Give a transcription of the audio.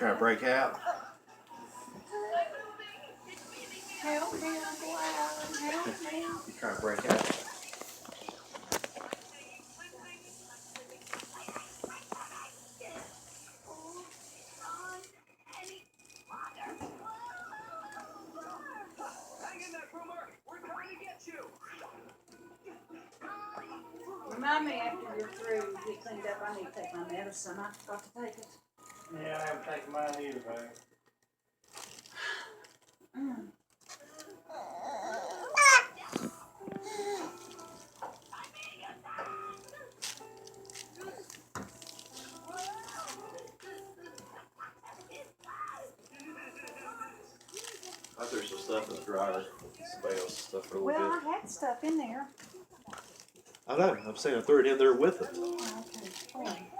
Trying to break out. Help me, Uncle Alan, help me. You trying to break out. Remind me after you're through, get cleaned up, I need to take my medicine. I forgot to take it. Yeah, I haven't taken mine either, babe. I threw some stuff in the dryer. Somebody else's stuff for a little Well, bit. I had stuff in there. I know. I'm saying I threw it in there with it. Oh, okay. Oh.